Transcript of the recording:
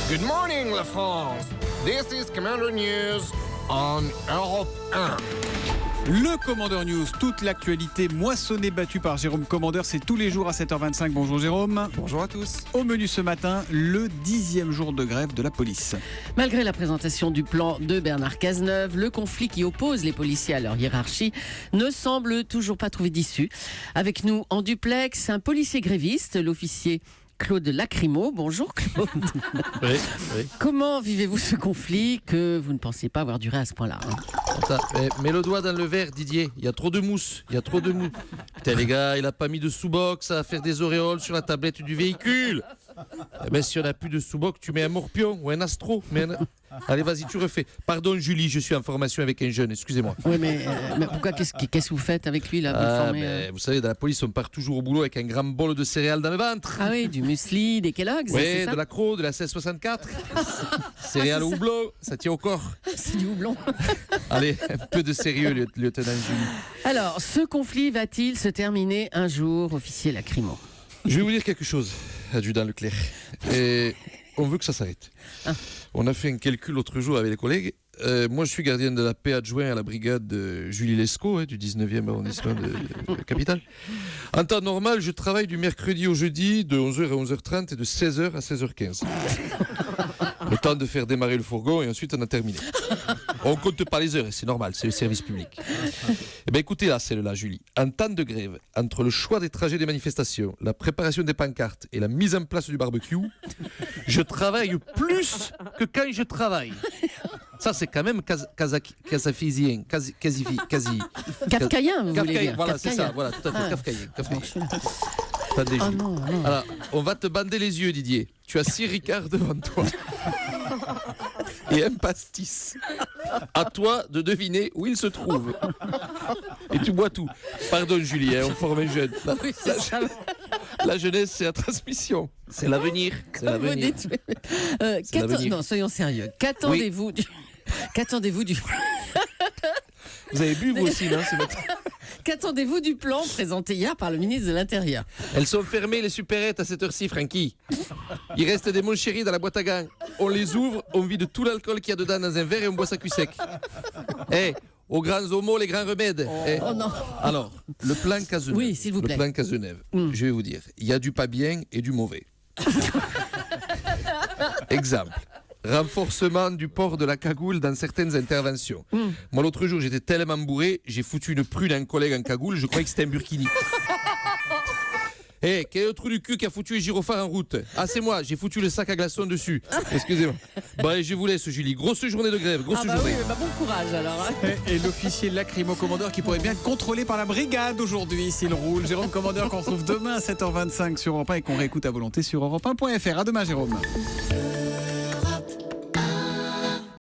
Good morning, La France. This is Commander News on Europe 1. Le Commandeur News, toute l'actualité moissonnée battue par Jérôme Commandeur, c'est tous les jours à 7h25. Bonjour Jérôme. Bonjour à tous. Au menu ce matin, le 10e jour de grève de la police. Malgré la présentation du plan de Bernard Cazeneuve, le conflit qui oppose les policiers à leur hiérarchie ne semble toujours pas trouver d'issue. Avec nous en duplex, un policier gréviste, l'officier Claude Lacrymo. Bonjour Claude. Oui. Comment vivez-vous ce conflit que vous ne pensiez pas avoir duré à ce point-là, Mets le doigt dans le verre, Didier. Il y a trop de mousse. Putain, les gars, il a pas mis de sous-box à faire des auréoles sur la tablette du véhicule. Eh ben, si on n'a plus de sous-box, tu mets un morpion ou un astro. Allez, vas-y, tu refais. Pardon, Julie, je suis en formation avec un jeune, excusez-moi. Oui, mais pourquoi qu'est-ce que vous faites avec lui là, vous le formez, Vous savez, dans la police, on part toujours au boulot avec un grand bol de céréales dans le ventre. Ah oui, du muesli, des Kellogg's, Oui, c'est ça? de la Cro, de la 1664. Céréales au houblon, ça tient au corps. C'est du houblon. Allez, un peu de sérieux, lieutenant Julie. Alors, ce conflit va-t-il se terminer un jour, officier Lacrymo? Je vais vous dire quelque chose, adjudant Leclerc. Et on veut que ça s'arrête. Ah. On a fait un calcul l'autre jour avec les collègues. Moi, je suis gardien de la paix adjoint à la brigade de Julie Lescaut, du 19e arrondissement de la capitale. En temps normal, je travaille du mercredi au jeudi de 11h à 11h30 et de 16h à 16h15. Le temps de faire démarrer le fourgon et ensuite on a terminé. On compte pas les heures, c'est normal, c'est le service public. Eh bien écoutez là, celle-là, Julie. En temps de grève, entre le choix des trajets des manifestations, la préparation des pancartes et la mise en place du barbecue, je travaille plus que quand je travaille. Ça, c'est quand même casafisien, quasi. Kafkaïen, vous voulez dire. Voilà, c'est ça, Kafkaïen. voilà, tout à fait, kafkaïen. Attendez, Oh Julie. non. Alors, on va te bander les yeux, Didier. Tu as 6 Ricards devant toi. Et un pastis. À toi de deviner où il se trouve. Et tu bois tout. Pardon, Julie, on forme un jeune. Oui, c'est ça. La jeunesse, c'est la transmission. C'est l'avenir. C'est Comme vous l'avenir. dites. C'est l'avenir. Non, soyons sérieux. Qu'attendez-vous du... Vous avez bu, vous aussi, non, ce matin? Qu'attendez-vous du plan présenté hier par le ministre de l'Intérieur? Elles sont fermées, les supérettes, à cette heure-ci, Francky. Il reste des mon chéri dans la boîte à gants. On les ouvre, on vide tout l'alcool qu'il y a dedans dans un verre et on boit ça cul sec. Aux grands homos, les grands remèdes. Oh non. Alors, le plan Cazeneuve. Oui, s'il vous plaît. Le plan Cazeneuve, je vais vous dire, il y a du pas bien et du mauvais. Exemple. Renforcement du port de la cagoule dans certaines interventions. Moi, l'autre jour, j'étais tellement bourré, j'ai foutu une prune à un collègue en cagoule, je croyais que c'était un burkini. Quel est le trou du cul qui a foutu les gyrophares en route? Ah, c'est moi, j'ai foutu le sac à glaçons dessus. Excusez-moi. Bon, allez, je vous laisse, Julie. Grosse journée de grève, grosse journée. Oui, bon courage alors. Et l'officier Lacrymo Commandeur qui pourrait bien être contrôlé par la brigade aujourd'hui s'il roule. Jérôme Commandeur qu'on retrouve demain à 7h25 sur Europe 1 et qu'on réécoute à volonté sur europe1.fr. À demain Jérôme.